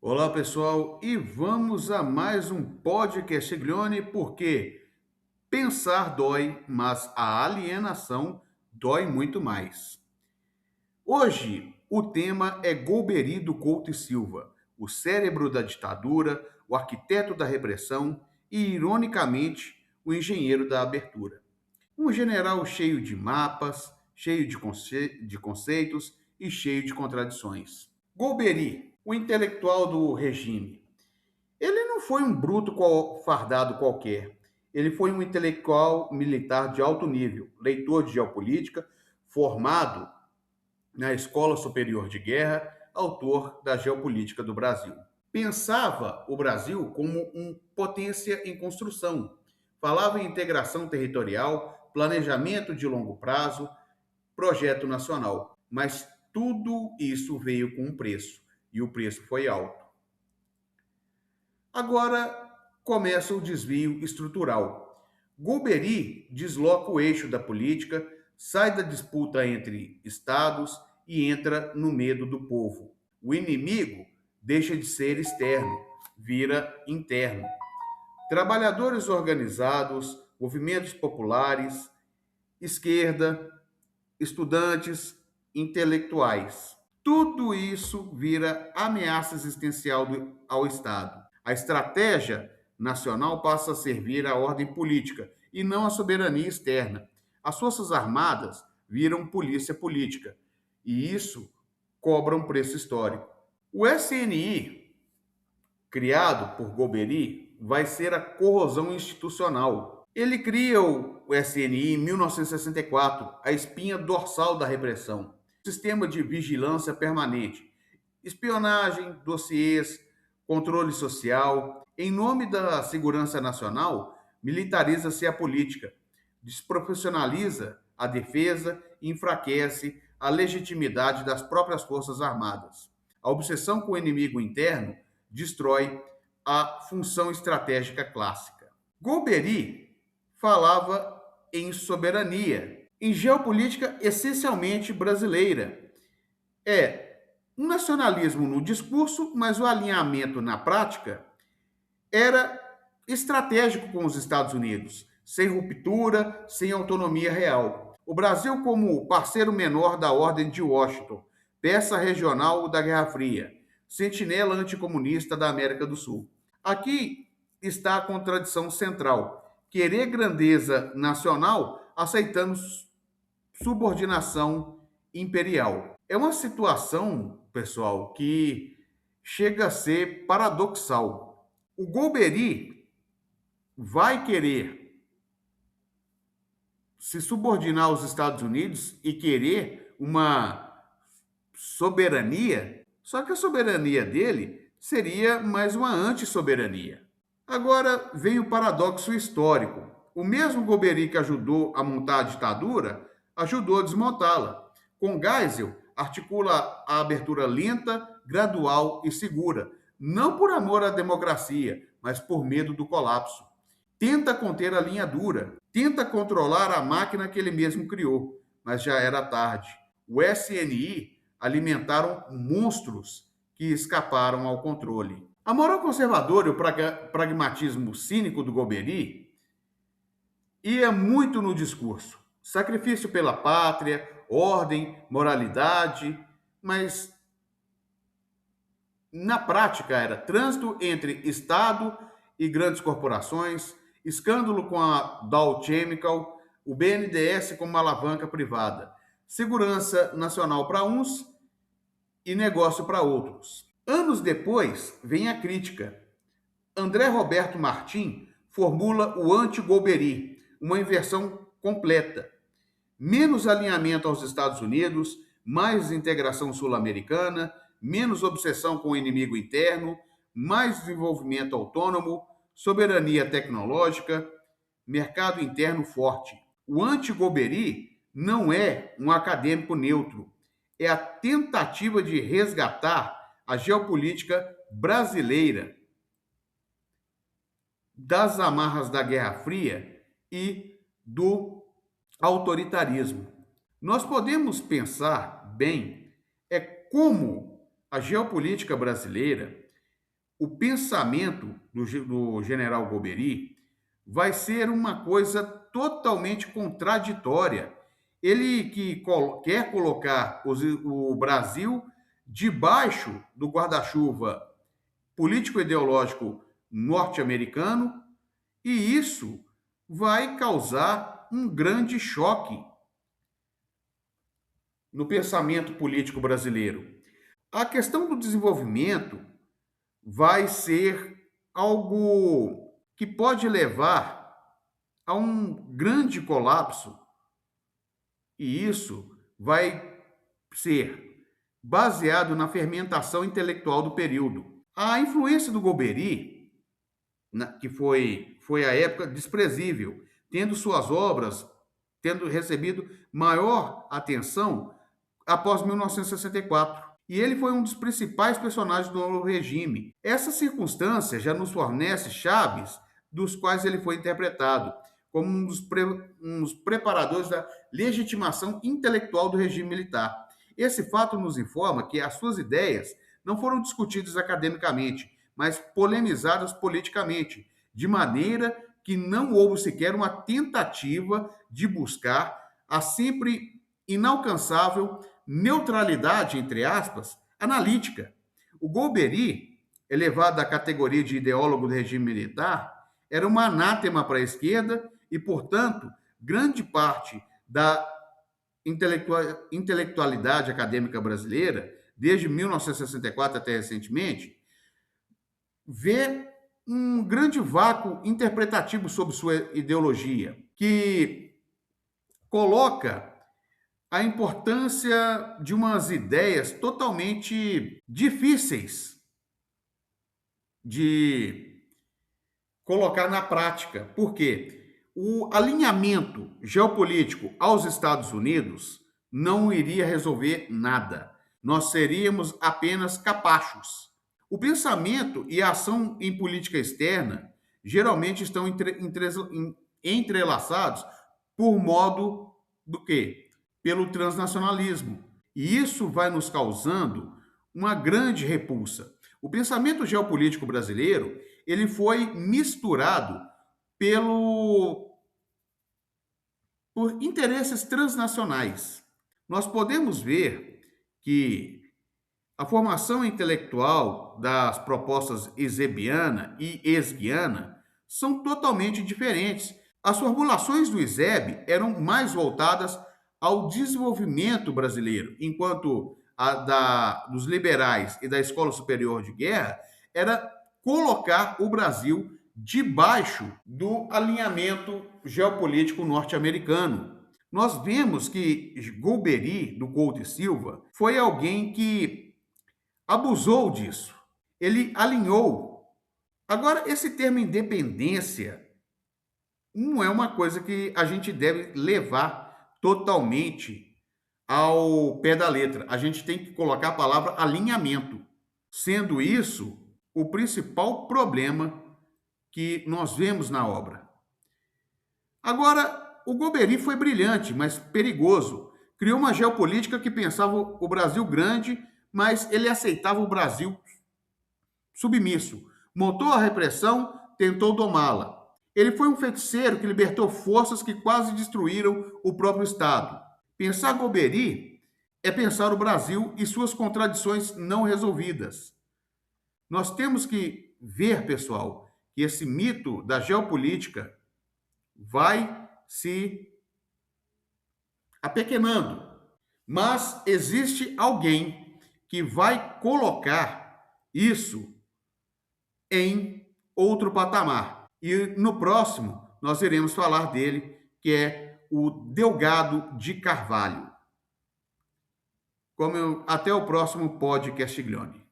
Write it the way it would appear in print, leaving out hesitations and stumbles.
Olá, pessoal, e vamos a mais um podcast Glione, porque pensar dói, mas a alienação dói muito mais. Hoje, o tema é Golbery do Couto e Silva, o cérebro da ditadura, o arquiteto da repressão e, ironicamente, o engenheiro da abertura. Um general cheio de mapas, cheio de conceitos e cheio de contradições. Golbery, o intelectual do regime. Ele não foi um bruto fardado qualquer. Ele foi um intelectual militar de alto nível, leitor de geopolítica, formado na Escola Superior de Guerra, autor da Geopolítica do Brasil. Pensava o Brasil como uma potência em construção. Falava em integração territorial, planejamento de longo prazo, projeto nacional. Mas tudo isso veio com um preço, e o preço foi alto. Agora começa o desvio estrutural. Golbery desloca o eixo da política, sai da disputa entre estados e entra no medo do povo. O inimigo deixa de ser externo, vira interno. Trabalhadores organizados, movimentos populares, esquerda, estudantes, intelectuais. Tudo isso vira ameaça existencial ao Estado. A estratégia nacional passa a servir à ordem política e não à soberania externa. As Forças Armadas viram polícia política e isso cobra um preço histórico. O SNI, criado por Golbery, vai ser a corrosão institucional. Ele cria o SNI em 1964, a espinha dorsal da repressão. Sistema de vigilância permanente, espionagem, dossiês, controle social. Em nome da segurança nacional, militariza-se a política, desprofissionaliza a defesa e enfraquece a legitimidade das próprias Forças Armadas. A obsessão com o inimigo interno destrói a função estratégica clássica. Golbery falava em soberania, em geopolítica essencialmente brasileira. É um nacionalismo no discurso, mas o alinhamento na prática era estratégico com os Estados Unidos, sem ruptura, sem autonomia real. O Brasil, como parceiro menor da Ordem de Washington, peça regional da Guerra Fria, sentinela anticomunista da América do Sul. Aqui está a contradição central: querer grandeza nacional aceitando subordinação imperial. É uma situação, pessoal, que chega a ser paradoxal. O Golbery vai querer se subordinar aos Estados Unidos e querer uma soberania, só que a soberania dele seria mais uma antissoberania. Agora vem o paradoxo histórico. O mesmo Golbery que ajudou a montar a ditadura, ajudou a desmontá-la. Com Geisel, articula a abertura lenta, gradual e segura, não por amor à democracia, mas por medo do colapso. Tenta conter a linha dura, tenta controlar a máquina que ele mesmo criou, mas já era tarde. O SNI alimentaram monstros que escaparam ao controle. A moral conservadora e o pragmatismo cínico do Golbery ia muito no discurso. Sacrifício pela pátria, ordem, moralidade, mas na prática era trânsito entre Estado e grandes corporações, escândalo com a Dow Chemical, o BNDES como uma alavanca privada, segurança nacional para uns e negócio para outros. Anos depois, vem a crítica. André Roberto Martim formula o anti-Golbery, uma inversão completa. Menos alinhamento aos Estados Unidos, mais integração sul-americana, menos obsessão com o inimigo interno, mais desenvolvimento autônomo, soberania tecnológica, mercado interno forte. O anti-Golbery não é um acadêmico neutro, é a tentativa de resgatar a geopolítica brasileira das amarras da Guerra Fria e do autoritarismo. Nós podemos pensar bem como a geopolítica brasileira o pensamento do general Golbery vai ser uma coisa totalmente contraditória. Ele que quer colocar o Brasil debaixo do guarda-chuva político-ideológico norte-americano, e isso vai causar um grande choque no pensamento político brasileiro. A questão do desenvolvimento vai ser algo que pode levar a um grande colapso, e isso vai ser baseado na fermentação intelectual do período. A influência do Golbery, que foi a época desprezível, tendo suas obras tendo recebido maior atenção após 1964. E ele foi um dos principais personagens do novo regime. Essa circunstância já nos fornece chaves dos quais ele foi interpretado, como um dos preparadores da legitimação intelectual do regime militar. Esse fato nos informa que as suas ideias não foram discutidas academicamente, mas polemizadas politicamente, de maneira que não houve sequer uma tentativa de buscar a sempre inalcançável neutralidade, entre aspas, analítica. O Golbery, elevado à categoria de ideólogo do regime militar, era uma anátema para a esquerda e, portanto, grande parte da intelectualidade acadêmica brasileira, desde 1964 até recentemente, vê um grande vácuo interpretativo sobre sua ideologia, que coloca a importância de umas ideias totalmente difíceis de colocar na prática. Por quê? O alinhamento geopolítico aos Estados Unidos não iria resolver nada. Nós seríamos apenas capachos. O pensamento e a ação em política externa geralmente estão entrelaçados por modo do quê? Pelo transnacionalismo. E isso vai nos causando uma grande repulsa. O pensamento geopolítico brasileiro, ele foi misturado por interesses transnacionais. Nós podemos ver que a formação intelectual das propostas esebiana e esguiana são totalmente diferentes. As formulações do ISEB eram mais voltadas ao desenvolvimento brasileiro, enquanto dos liberais e da Escola Superior de Guerra era colocar o Brasil debaixo do alinhamento geopolítico norte-americano. Nós vemos que Golbery, do Couto e Silva, foi alguém que abusou disso. Ele alinhou. Agora, esse termo independência não é uma coisa que a gente deve levar totalmente ao pé da letra. A gente tem que colocar a palavra alinhamento, sendo isso o principal problema que nós vemos na obra. Agora, o Golbery foi brilhante, mas perigoso. Criou uma geopolítica que pensava o Brasil grande, mas ele aceitava o Brasil submisso. Montou a repressão, tentou domá-la. Ele foi um feiticeiro que libertou forças que quase destruíram o próprio Estado. Pensar Golbery é pensar o Brasil e suas contradições não resolvidas. Nós temos que ver, pessoal, que esse mito da geopolítica vai se apequenando. Mas existe alguém que vai colocar isso em outro patamar. E no próximo nós iremos falar dele, que é o Delgado de Carvalho. Até o próximo podcast Glione.